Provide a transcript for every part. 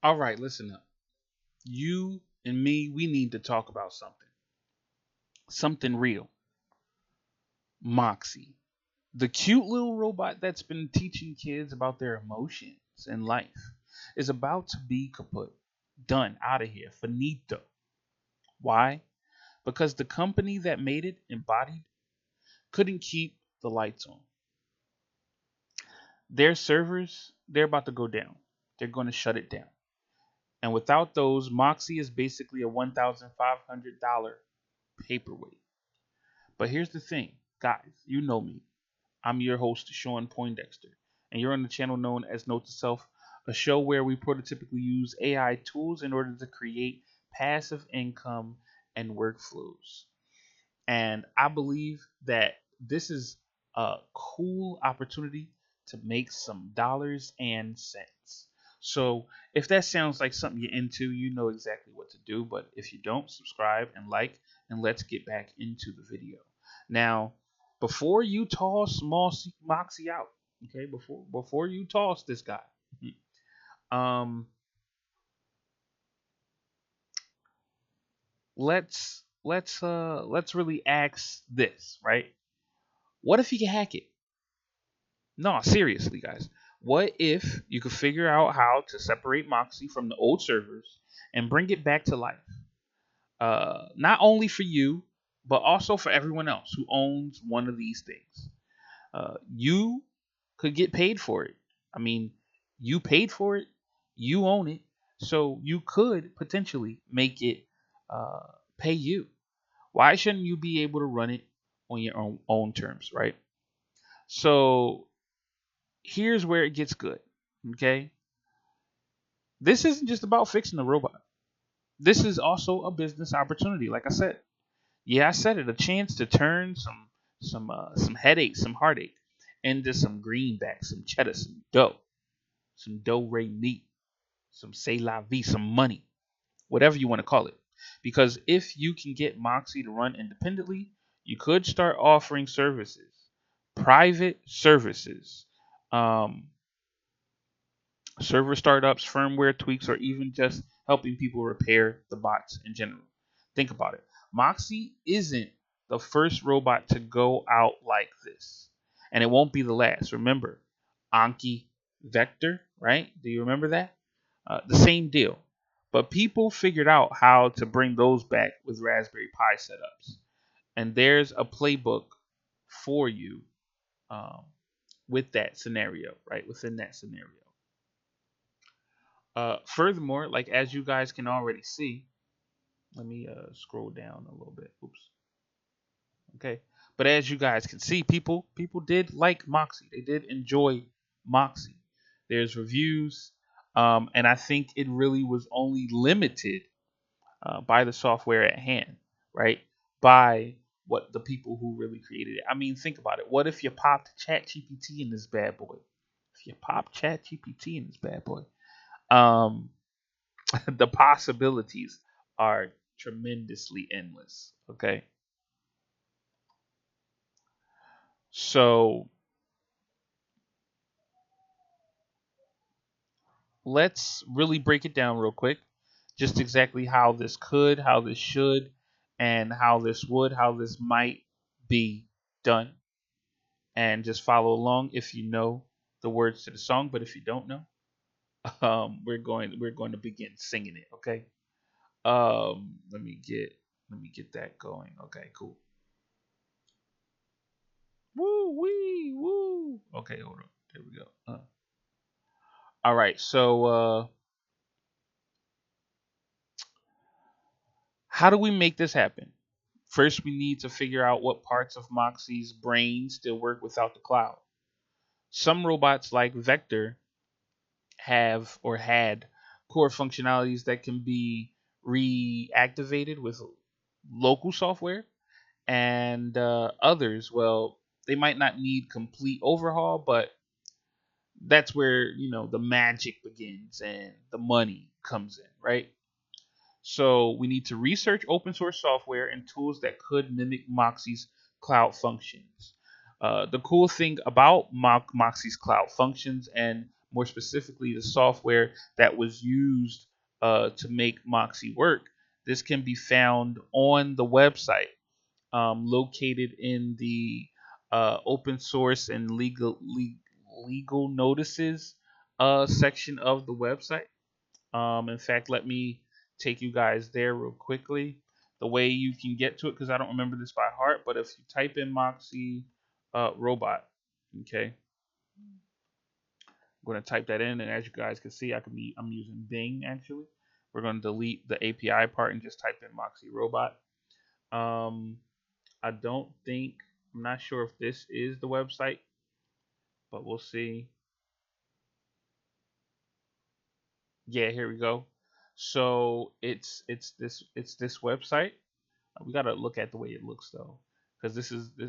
All right, listen up. You and me, we need to talk about something. Something real. Moxie. The cute little robot that's been teaching kids about their emotions and life is about to be kaput. Done. Out of here. Finito. Why? Because the company that made it, Embodied, couldn't keep the lights on. Their servers, they're about to go down. They're going to shut it down. And without those, Moxie is basically a $1,500 paperweight. But here's the thing, guys, you know me. I'm your host, Sean Poindexter, and you're on the channel known as Note to Self, a show where we prototypically use AI tools in order to create passive income and workflows. And I believe that this is a cool opportunity to make some dollars and cents. So if that sounds like something you're into, you know exactly what to do. But if you don't, subscribe and like, and let's get back into the video. Now, before you toss Moxie out, okay, before you toss this guy, um, let's really ask this, right? What if you can hack it? No, seriously, guys. What if you could figure out how to separate Moxie from the old servers and bring it back to life? Not only for you, but also for everyone else who owns one of these things. You could get paid for it. I mean, you paid for it, you own it, so you could potentially make it pay you. Why shouldn't you be able to run it on your own terms, right? So here's where it gets good. Okay, this isn't just about fixing the robot. This is also a business opportunity. Like I said, yeah, I said it, a chance to turn some headache, some heartache, into some greenback, some cheddar, some dough ray meat, some say la vie, some money, whatever you want to call it. Because if you can get Moxie to run independently, you could start offering services, private services, um, server startups, firmware tweaks, or even just helping people repair the bots in general. Think about it. Moxie isn't the first robot to go out like this, and it won't be the last. Remember, Anki Vector, right? Do you remember that? The same deal. But people figured out how to bring those back with Raspberry Pi setups. And there's a playbook for you um, with that scenario, right? Within that scenario. Furthermore, like as you guys can already see, let me scroll down a little bit. Oops. Okay. But as you guys can see, people did like Moxie. They did enjoy Moxie. There's reviews, and I think it really was only limited by the software at hand, right? By what the people who really created it. I mean, think about it. What if you popped ChatGPT in this bad boy? If you pop ChatGPT in this bad boy, um, the possibilities are tremendously endless. Okay, so let's really break it down real quick. Just exactly how this could, how this should, and how this would, how this might be done. And just follow along if you know the words to the song. But if you don't know, we're going to begin singing it. Okay. Let me get that going. Okay, cool. Woo wee woo. Okay, hold on. There we go. All right. So how do we make this happen? First, we need to figure out what parts of Moxie's brain still work without the cloud. Some robots like Vector have or had core functionalities that can be reactivated with local software, and others, well, they might not need complete overhaul, but that's where the magic begins and the money comes in, right? So we need to research open source software and tools that could mimic Moxie's cloud functions. The cool thing about Moxie's cloud functions, and more specifically the software that was used to make Moxie work, this can be found on the website, located in the open source and legal notices section of the website. In fact, let me take you guys there real quickly. The way you can get to it, because I don't remember this by heart, but if you type in Moxy Robot, okay, I'm going to type that in, and as you guys can see, I'm using Bing actually. We're going to delete the API part and just type in Moxy Robot. I don't think, I'm not sure if this is the website, but we'll see. Yeah, here we go. So it's this website. We gotta look at the way it looks though, because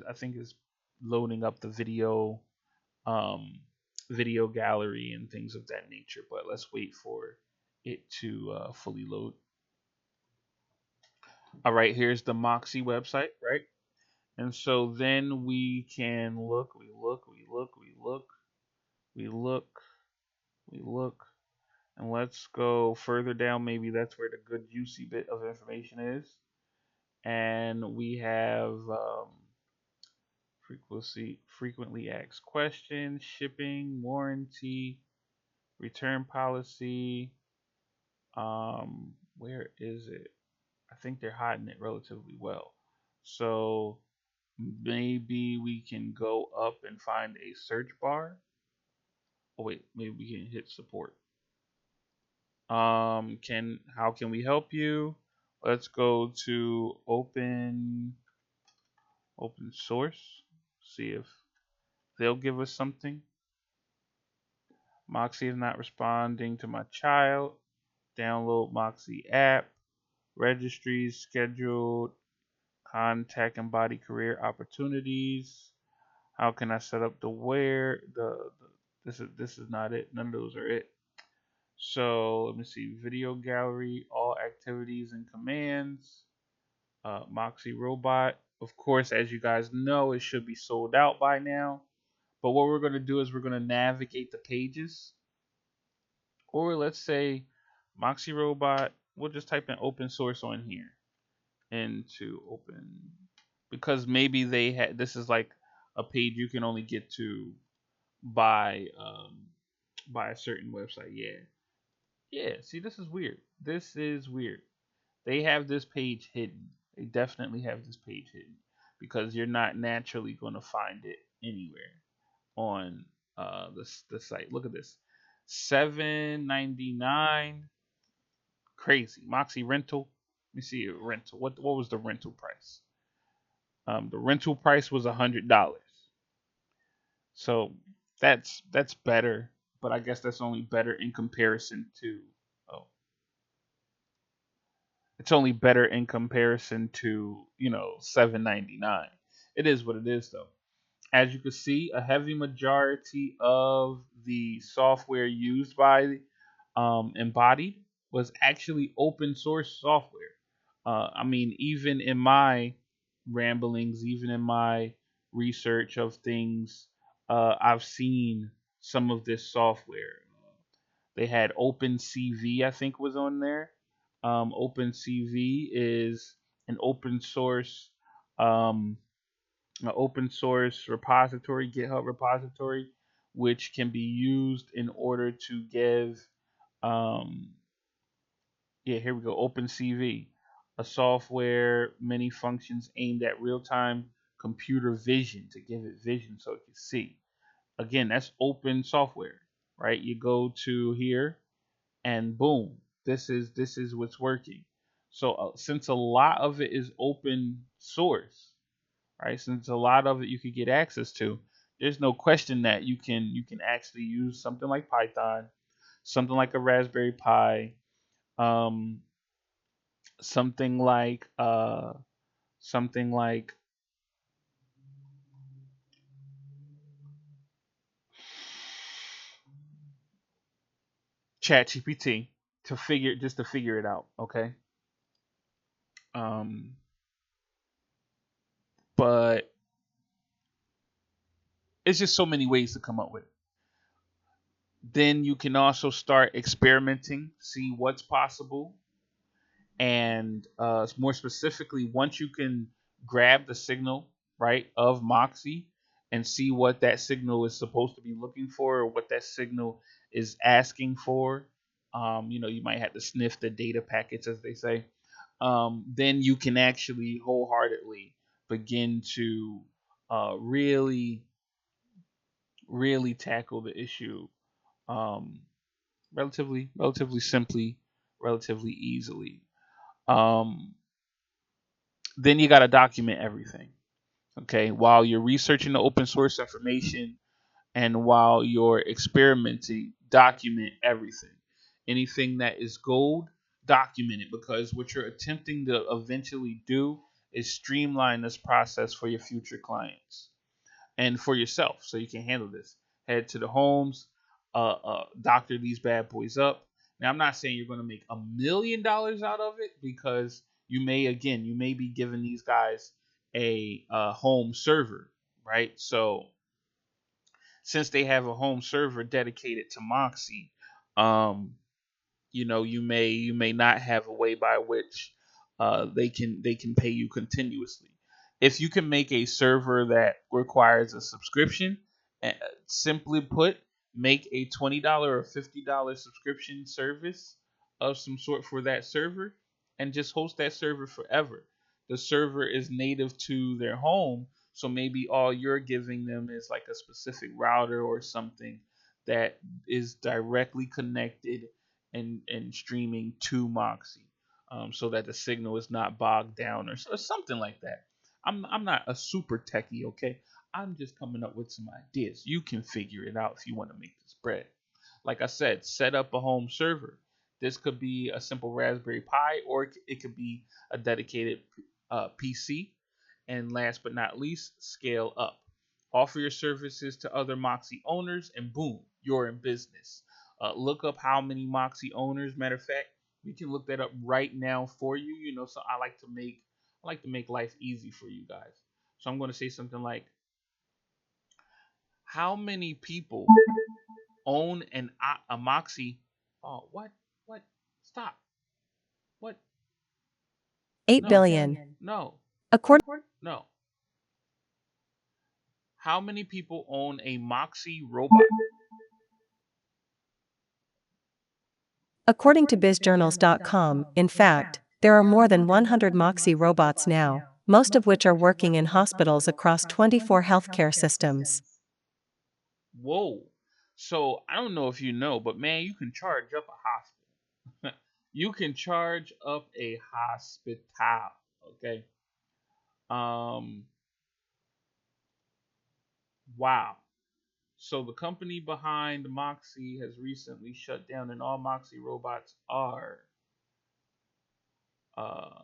I think is loading up the um, video gallery and things of that nature. But let's wait for it to fully load. All right, here's the Moxie website, right? And so then we can look, we look, we look, and let's go further down. Maybe that's where the good juicy bit of information is. And we have frequently asked questions, shipping, warranty, return policy. Where is it? I think they're hiding it relatively well. So maybe we can go up and find a search bar. Oh wait, maybe we can hit support. Can how can we help you? Let's go to open source. See if they'll give us something. Moxie is not responding to my child. Download Moxie app. Registries scheduled. Contact and body career opportunities. How can I set up the where? This is not it. None of those are it. So let me see. Video gallery, all activities and commands. Moxy Robot. Of course, as you guys know, it should be sold out by now. But what we're going to do is we're going to navigate the pages. Or let's say Moxy Robot. We'll just type in open source on here into open, because maybe they had this is like a page you can only get to by a certain website. Yeah. See, this is weird. This is weird. They have this page hidden. They definitely have this page hidden because you're not naturally going to find it anywhere on the site. Look at this, $7.99. Crazy. Moxie rental. Let me see rental. What was the rental price? The rental price was $100. So that's better, but I guess that's only better in comparison to. Oh, it's only better in comparison to 7.99. It is what it is though. As you can see, a heavy majority of the software used by Embodied was actually open source software. I mean, even in my ramblings, even in my research of things, I've seen some of this software. They had OpenCV, I think, was on there. OpenCV is an um, open source repository, GitHub repository, which can be used in order to give, um, yeah, here we go, OpenCV, a software, many functions aimed at real time computer vision to give it vision so it can see. Again, that's open software, right? You go to here and boom, this is what's working. So since a lot of it is open source, right? Since a lot of it you could get access to, there's no question that you can actually use something like Python, something like a Raspberry Pi, um, something like something like ChatGPT to figure it out. Okay, um, but it's just so many ways to come up with it. Then you can also start experimenting, see what's possible, and more specifically, once you can grab the signal right of Moxie and see what that signal is supposed to be looking for or what that signal is asking for, you might have to sniff the data packets, as they say. Then you can actually wholeheartedly begin to really, really tackle the issue um, relatively simply, relatively easily. Um, then you got to document everything. Okay, while you're researching the open source information and while you're experimenting, document everything. Anything that is gold, document it, because what you're attempting to eventually do is streamline this process for your future clients and for yourself so you can handle this. Head to the homes, doctor these bad boys up. Now, I'm not saying you're going to make $1 million out of it because you may be giving these guys a home server, right? So, since they have a home server dedicated to Moxie, um, you may not have a way by which they can pay you continuously. If you can make a server that requires a subscription, uh, simply put, make a $20 or $50 subscription service of some sort for that server, and just host that server forever. The server is native to their home, so maybe all you're giving them is like a specific router or something that is directly connected and streaming to Moxie, so that the signal is not bogged down or something like that. I'm not a super techie, okay? I'm just coming up with some ideas. You can figure it out if you want to make this bread. Like I said, set up a home server. This could be a simple Raspberry Pi, or it could be a dedicated PC. And last but not least, scale up. Offer your services to other Moxie owners, and boom, you're in business. Look up how many Moxie owners. Matter of fact, we can look that up right now for you. So I like to make life easy for you guys. So I'm going to say something like, how many people own a Moxie? Oh, what? What? Stop. What? 8 No. billion. No. According, No. How many people own a Moxie robot? according to bizjournals.com, in fact, there are more than 100 Moxy robots now, most of which are working in hospitals across 24 healthcare systems. Whoa. So I don't know if you know, but man, you can charge up a hospital. You can charge up a hospital. Okay. Um. Wow. So the company behind Moxie has recently shut down, and all Moxie robots are uh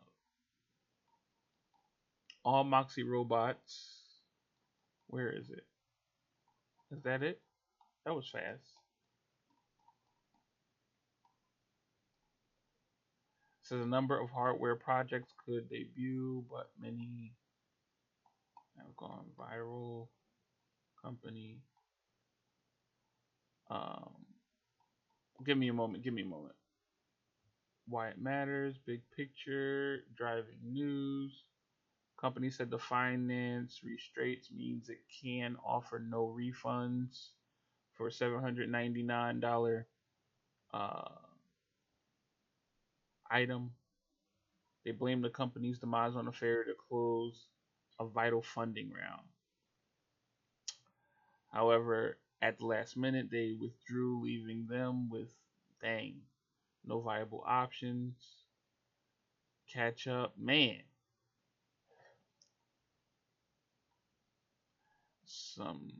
all Moxie robots. Where is it? Is that it? That was fast. So the number of hardware projects could debut, but many have gone viral. Company. Um, give me a moment. Give me a moment. Why it matters. Big picture. Driving news. Company said the finance restraints means it can offer no refunds for $799 uh, item. They blame the company's demise on a failure to close a vital funding round. However, at the last minute, they withdrew, leaving them with, dang, no viable options. Catch up, man. Some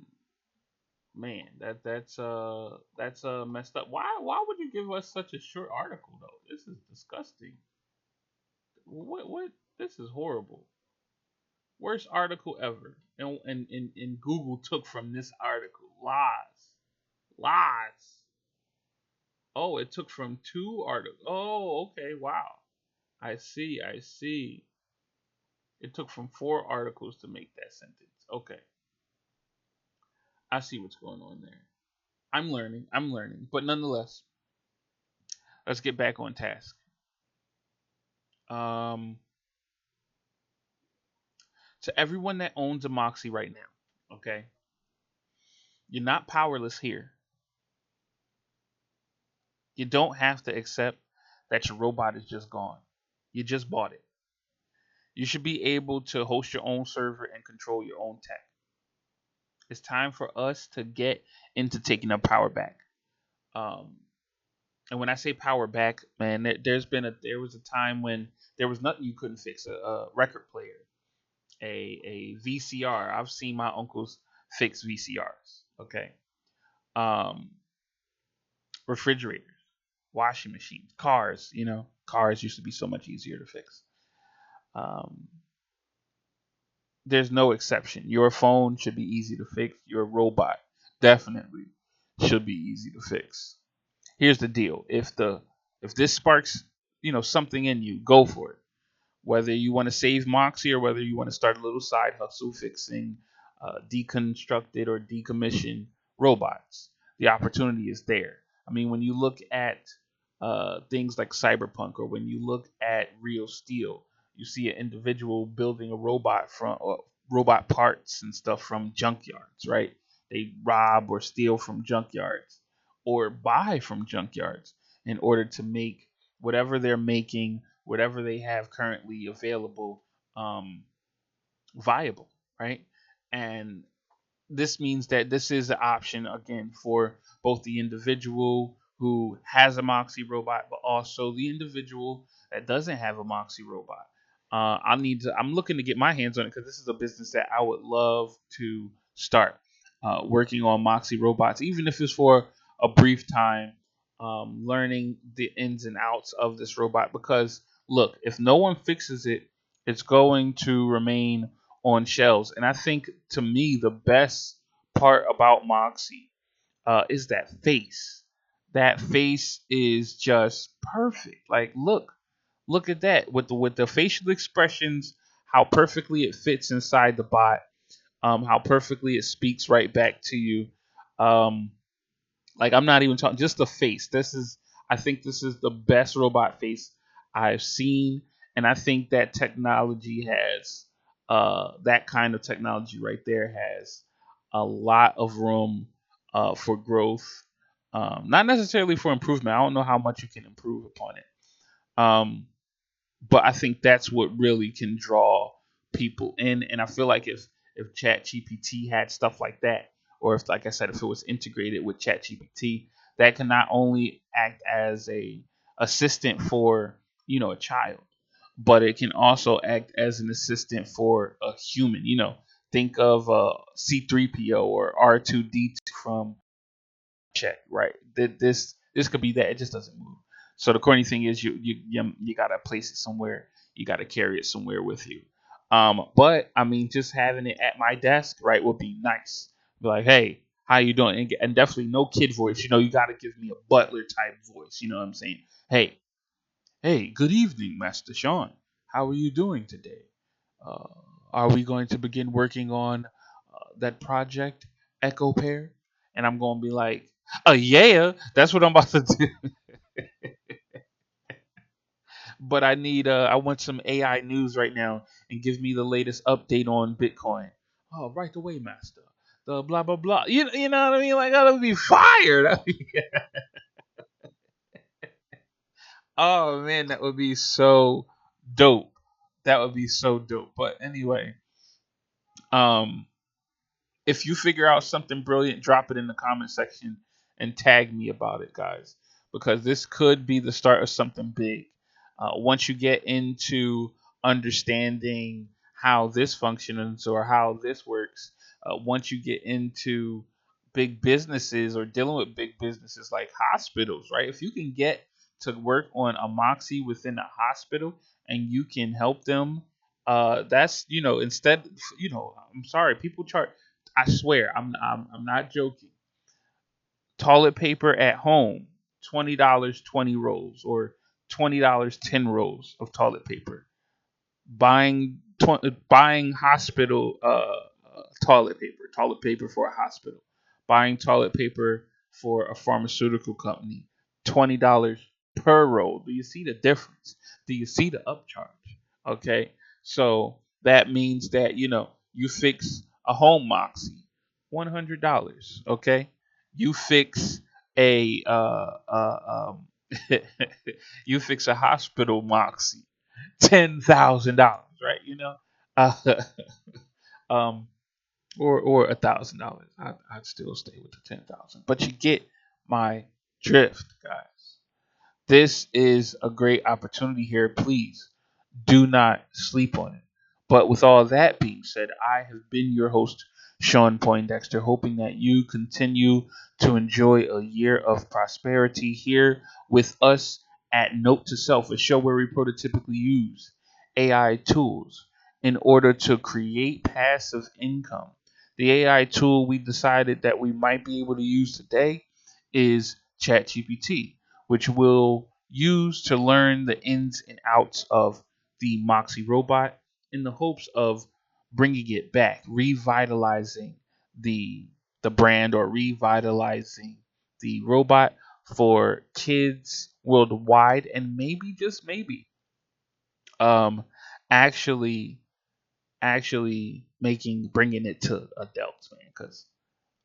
man that's messed up. Why would you give us such a short article though? This is disgusting. What? This is horrible. Worst article ever. And Google took from this article lies, lies. Oh, it took from two articles. Oh, okay, wow. I see, I see. It took from four articles to make that sentence. Okay, I see what's going on there. I'm learning, but nonetheless, let's get back on task. Um, to everyone that owns a Moxie right now, okay, you're not powerless here. You don't have to accept that your robot is just gone. You just bought it. You should be able to host your own server and control your own tech. It's time for us to get into taking our power back. Um, and when I say power back, man, there was a time when there was nothing you couldn't fix. A record player, a VCR. I've seen my uncles fix VCRs. Okay, um, refrigerators, washing machines, cars. Cars used to be so much easier to fix. Um, there's no exception. Your phone should be easy to fix. Your robot definitely should be easy to fix. Here's the deal: if this sparks something in you, go for it. Whether you want to save Moxie or whether you want to start a little side hustle fixing deconstructed or decommissioned robots, the opportunity is there. I mean, when you look at things like Cyberpunk or when you look at Real Steel, you see an individual building a robot from robot parts and stuff from junkyards, right? They rob or steal from junkyards or buy from junkyards in order to make whatever they're making, whatever they have currently available, um, viable, right? And this means that this is an option again for both the individual who has a Moxie robot, but also the individual that doesn't have a Moxie robot. I'm looking to get my hands on it because this is a business that I would love to start working on Moxie robots, even if it's for a brief time, learning the ins and outs of this robot. Because look, if no one fixes it, it's going to remain on shelves. And I think to me the best part about Moxie is that face. That face is just perfect. Like look at that with the facial expressions, how perfectly it fits inside the bot, how perfectly it speaks right back to you. Um, like I'm not even talking just the face. I think this is the best robot face I've seen, and I think that technology has that kind of technology right there has a lot of room for growth. Not necessarily for improvement. I don't know how much you can improve upon it. Um, but I think that's what really can draw people in. And I feel like if ChatGPT had stuff like that, or if, like I said, if it was integrated with ChatGPT, that can not only act as a assistant for a child, but it can also act as an assistant for a human. Think of C3PO or R2D2 from check, right? This could be that. It just doesn't move. So the corny thing is you gotta place it somewhere. You gotta carry it somewhere with you. But I mean, just having it at my desk, right, would be nice. Be like, hey, how you doing? And definitely no kid voice. You gotta give me a butler type voice. You know what I'm saying? Hey, good evening, Master Sean. How are you doing today? Uh, are we going to begin working on that project, Echo Pair? And I'm going to be like, yeah, that's what I'm about to do. But I want some AI news right now and give me the latest update on Bitcoin. Oh, right away, Master. The blah, blah, blah. You know what I mean? Like, that would be fire. Oh, man, that would be so dope. That would be so dope. But anyway, um, if you figure out something brilliant, drop it in the comment section and tag me about it, guys, because this could be the start of something big. Once you get into understanding how this functions or how this works, once you get into big businesses or dealing with big businesses like hospitals, right? If you can get to work on a Moxie within a hospital and you can help them, that's instead, I'm sorry, people charge. I swear, I'm not joking. Toilet paper at home, $20 20 rolls, or $20 10 rolls of toilet paper. Buying hospital toilet paper for a hospital. Buying toilet paper for a pharmaceutical company, $20 per roll. Do you see the difference? Do you see the upcharge? Okay, so that means that you fix a home Moxie, $100. Okay, you fix a you fix a hospital Moxie, $10,000. Right? Uh, um, or $1,000. I'd still stay with the 10,000. But you get my drift, guys. This is a great opportunity here. Please do not sleep on it. But with all that being said, I have been your host, Sean Poindexter, hoping that you continue to enjoy a year of prosperity here with us at Note to Self, a show where we prototypically use AI tools in order to create passive income. The AI tool we decided that we might be able to use today is ChatGPT, which we'll use to learn the ins and outs of the Moxy robot in the hopes of bringing it back, revitalizing the the brand or revitalizing the robot for kids worldwide, and maybe just maybe um actually actually making bringing it to adults, man, because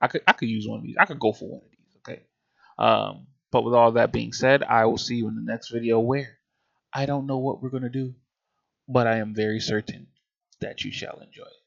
I could use one of these. I could go for one of these. Okay. But with all that being said, I will see you in the next video where I don't know what we're gonna do, but I am very certain that you shall enjoy it.